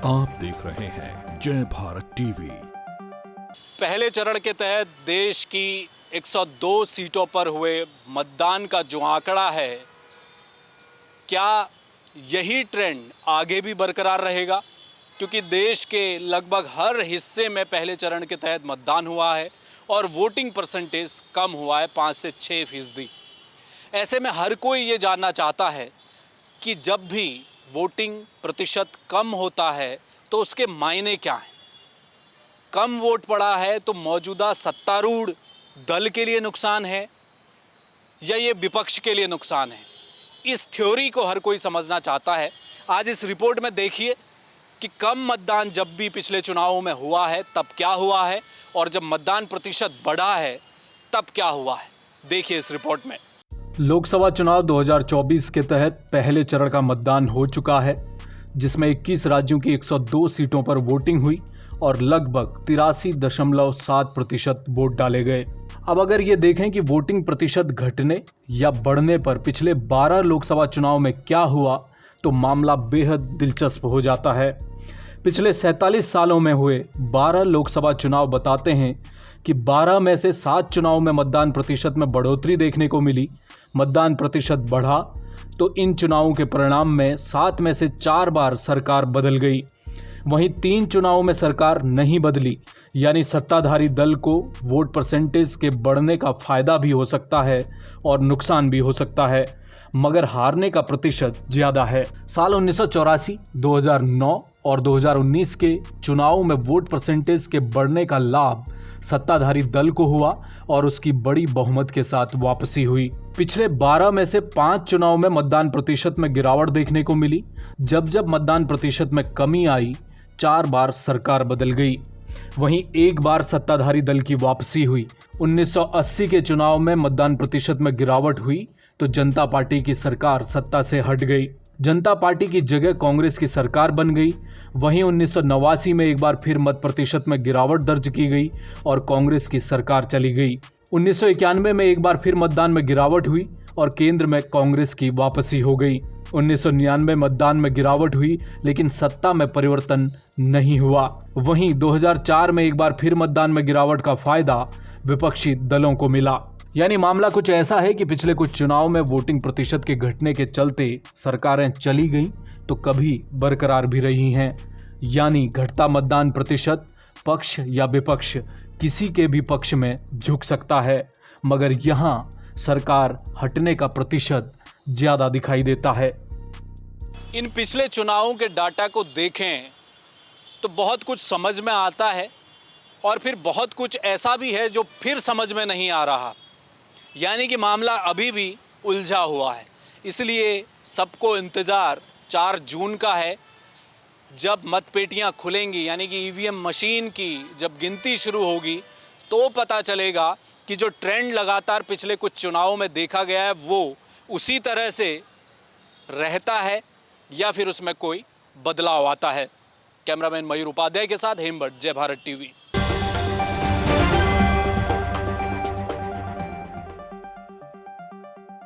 आप देख रहे हैं जय भारत टीवी। पहले चरण के तहत देश की 102 सीटों पर हुए मतदान का जो आंकड़ा है, क्या यही ट्रेंड आगे भी बरकरार रहेगा? क्योंकि देश के लगभग हर हिस्से में पहले चरण के तहत मतदान हुआ है और वोटिंग परसेंटेज कम हुआ है 5 से 6%। ऐसे में हर कोई ये जानना चाहता है कि जब भी वोटिंग प्रतिशत कम होता है तो उसके मायने क्या हैं। कम वोट पड़ा है तो मौजूदा सत्तारूढ़ दल के लिए नुकसान है या ये विपक्ष के लिए नुकसान है। इस थ्योरी को हर कोई समझना चाहता है। आज इस रिपोर्ट में देखिए कि कम मतदान जब भी पिछले चुनावों में हुआ है तब क्या हुआ है और जब मतदान प्रतिशत बढ़ा है तब क्या हुआ है। देखिए इस रिपोर्ट में। लोकसभा चुनाव 2024 के तहत पहले चरण का मतदान हो चुका है, जिसमें 21 राज्यों की 102 सीटों पर वोटिंग हुई और लगभग 83.7% वोट डाले गए। अब अगर ये देखें कि वोटिंग प्रतिशत घटने या बढ़ने पर पिछले 12 लोकसभा चुनाव में क्या हुआ, तो मामला बेहद दिलचस्प हो जाता है। पिछले 47 सालों में हुए 12 लोकसभा चुनाव बताते हैं कि 12 में से 7 चुनाव में मतदान प्रतिशत में बढ़ोतरी देखने को मिली। मतदान प्रतिशत बढ़ा तो इन चुनावों के परिणाम में 7 में से 4 बार सरकार बदल गई। वहीं 3 चुनावों में सरकार नहीं बदली, यानी सत्ताधारी दल को वोट परसेंटेज के बढ़ने का फायदा भी हो सकता है और नुकसान भी हो सकता है, मगर हारने का प्रतिशत ज़्यादा है। साल 1984, 2009 और 2019 के चुनावों में वोट परसेंटेज के बढ़ने का लाभ सत्ताधारी दल को हुआ और उसकी बड़ी बहुमत के साथ वापसी हुई। पिछले 12 में से 5 चुनाव में मतदान प्रतिशत में गिरावट देखने को मिली। जब जब मतदान प्रतिशत में कमी आई, 4 बार सरकार बदल गई। वहीं एक बार सत्ताधारी दल की वापसी हुई। 1980 के चुनाव में मतदान प्रतिशत में गिरावट हुई तो जनता पार्टी की सरकार सत्ता से हट गई। जनता पार्टी की जगह कांग्रेस की सरकार बन गई। वहीं 1989 में एक बार फिर मत प्रतिशत में गिरावट दर्ज की गई और कांग्रेस की सरकार चली गई। 1991 में एक बार फिर मतदान में गिरावट हुई और केंद्र में कांग्रेस की वापसी हो गई। 1999 मतदान में गिरावट हुई लेकिन सत्ता में परिवर्तन नहीं हुआ। वहीं 2004 में एक बार फिर मतदान में गिरावट का फायदा विपक्षी दलों को मिला। यानी मामला कुछ ऐसा है कि पिछले कुछ चुनाव में वोटिंग प्रतिशत के घटने के चलते सरकारें चली गईं तो कभी बरकरार भी रही हैं। यानी घटता मतदान प्रतिशत पक्ष या विपक्ष किसी के भी पक्ष में झुक सकता है, मगर यहाँ सरकार हटने का प्रतिशत ज़्यादा दिखाई देता है। इन पिछले चुनावों के डाटा को देखें तो बहुत कुछ समझ में आता है और फिर बहुत कुछ ऐसा भी है जो फिर समझ में नहीं आ रहा। यानी कि मामला अभी भी उलझा हुआ है। इसलिए सबको इंतज़ार 4 जून का है, जब मतपेटियां खुलेंगी, यानी कि ईवीएम मशीन की जब गिनती शुरू होगी तो पता चलेगा कि जो ट्रेंड लगातार पिछले कुछ चुनावों में देखा गया है वो उसी तरह से रहता है या फिर उसमें कोई बदलाव आता है। कैमरामैन मयूर उपाध्याय के साथ हेमभट्ट, जय भारत टीवी।